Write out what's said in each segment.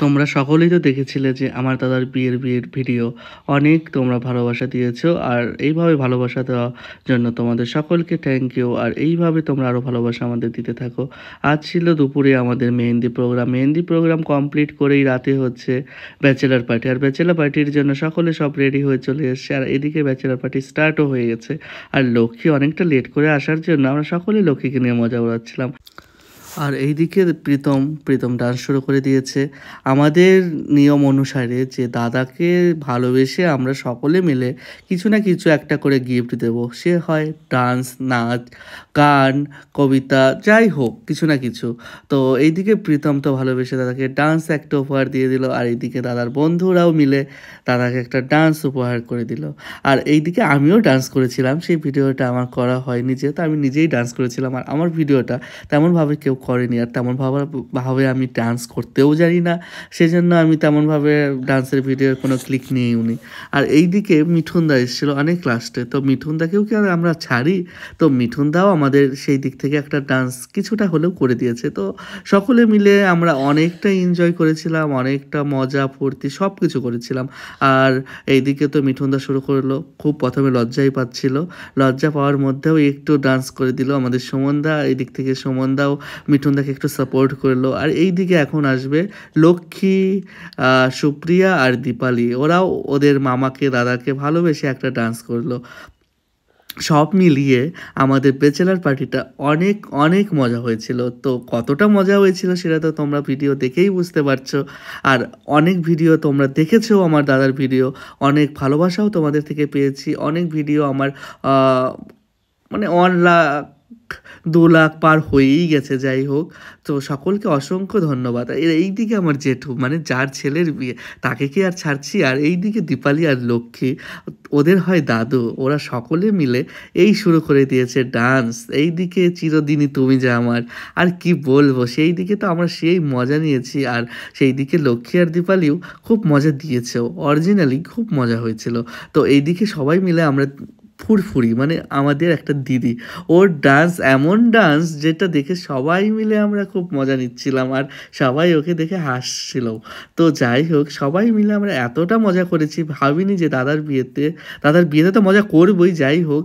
তোমরা সকলেই তো দেখেছিলে যে আমার দাদার বিয়ের ভিডিও। অনেক তোমরা ভালোবাসা দিয়েছো, আর এইভাবে ভালোবাসা দেওয়ার জন্য তোমাদের সকলকে থ্যাংক ইউ। আর এইভাবে তোমরা আরও ভালোবাসা আমাদের দিতে থাকো। আজ ছিল দুপুরে আমাদের মেহেন্দি প্রোগ্রাম কমপ্লিট করেই রাতে হচ্ছে ব্যাচেলার পার্টি। আর ব্যাচেলার পার্টির জন্য সকলে সব রেডি হয়ে চলে এসেছে, আর এদিকে ব্যাচেলার পার্টি স্টার্টও হয়ে গেছে। আর লক্ষ্মী অনেকটা লেট করে আসার জন্য আমরা সকলেই লক্ষ্মীকে নিয়ে মজা উড়াচ্ছিলাম। আর এইদিকে প্রীতম ডান্স শুরু করে দিয়েছে। আমাদের নিয়ম অনুসারে যে দাদাকে ভালোবেসে আমরা সকলে মিলে কিছু না কিছু একটা করে গিফট দেব, সে হয় ডান্স, নাচ, গান, কবিতা, যাই হোক কিছু না কিছু। তো এইদিকে প্রীতম তো ভালোবেসে দাদাকে ডান্স একটা উপহার দিয়ে দিল, আর এইদিকে দাদার বন্ধুরাও মিলে দাদাকে একটা ডান্স উপহার করে দিল। আর এইদিকে আমিও ডান্স করেছিলাম, সেই ভিডিওটা আমার করা হয়নি, যেহেতু আমি নিজেই ডান্স করেছিলাম। আর আমার ভিডিওটা তেমনভাবে কেউ করেনি, আর তেমনভাবে আমি ডান্স করতেও জানি না, সেজন্য আমি তেমনভাবে ডান্সের ভিডিওর কোনো ক্লিক নিয়েও নি। আর এইদিকে মিঠুনদা এসেছিলো অনেক লাস্টে, তো মিঠুনদাকেও কি আর আমরা ছাড়ি? তো মিঠুনদাও আমাদের সেই দিক থেকে একটা ডান্স কিছুটা হলেও করে দিয়েছে। তো সকলে মিলে আমরা অনেকটা এনজয় করেছিলাম, অনেকটা মজা ফুর্তি সব কিছু করেছিলাম। আর এইদিকে তো মিঠুনদা শুরু করলো, খুব প্রথমে লজ্জাই পাচ্ছিল, লজ্জা পাওয়ার মধ্যেও একটু ডান্স করে দিল আমাদের সুমনদা। এই দিক থেকে সুমনদাও মিঠুনদাকে একটু সাপোর্ট করলো। আর এই দিকে এখন আসবে লক্ষ্মী, সুপ্রিয়া আর দীপালি, ওরাও ওদের মামাকে দাদাকে ভালোবেসে একটা ডান্স করলো। সব মিলিয়ে আমাদের ব্যাচেলার পার্টিটা অনেক অনেক মজা হয়েছিল। তো কতটা মজা হয়েছিল সেটা তো তোমরা ভিডিও দেখেই বুঝতে পারছো। আর অনেক ভিডিও তোমরা দেখেছো, আমার দাদার ভিডিও, অনেক ভালোবাসাও তোমাদের থেকে পেয়েছি। অনেক ভিডিও আমার মানে 1 লাখ 2 লাখ পার হয়েই গেছে, যাই হোক। তো সকলকে অসংখ্য ধন্যবাদ। এইদিকে আমার জেঠু, মানে যার ছেলের বিয়ে, তাকে কি আর ছাড়ছি? আর এইদিকে দীপালি আর লক্ষ্মী, ওদের হয় দাদু, ওরা সকলে মিলে এই শুরু করে দিয়েছে ডান্স। এইদিকে চিরদিনই তুমি যে আমার, আর কি বলবো, সেই দিকে তো আমরা সেই মজা নিয়েছি। আর সেই দিকে লক্ষ্মী আর দীপালিও খুব মজা দিয়েছেও, অরিজিনালি খুব মজা হয়েছিল। তো এইদিকে সবাই মিলে আমরা ফুরফুরি, মানে আমাদের একটা দিদি, ওর ডান্স এমন ডান্স যেটা দেখে সবাই মিলে আমরা খুব মজা নিচ্ছিলাম, আর সবাই ওকে দেখে হাসছিল। তো যাই হোক, সবাই মিলে আমরা এতটা মজা করেছি, ভাবিনি যে দাদার বিয়েতে তো মজা করবই, যাই হোক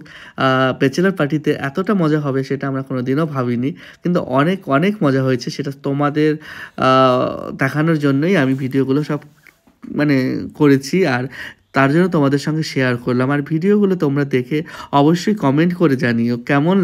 ব্যাচেলার পার্টিতে এতটা মজা হবে সেটা আমরা কোনো দিনও ভাবিনি। কিন্তু অনেক অনেক মজা হয়েছে, সেটা তোমাদের দেখানোর জন্যই আমি ভিডিওগুলো সব মানে করেছি, আর তার জন্য তোমাদের সঙ্গে শেয়ার করলাম। আর ভিডিওগুলো তোমরা দেখে অবশ্যই কমেন্ট করে জানিও কেমন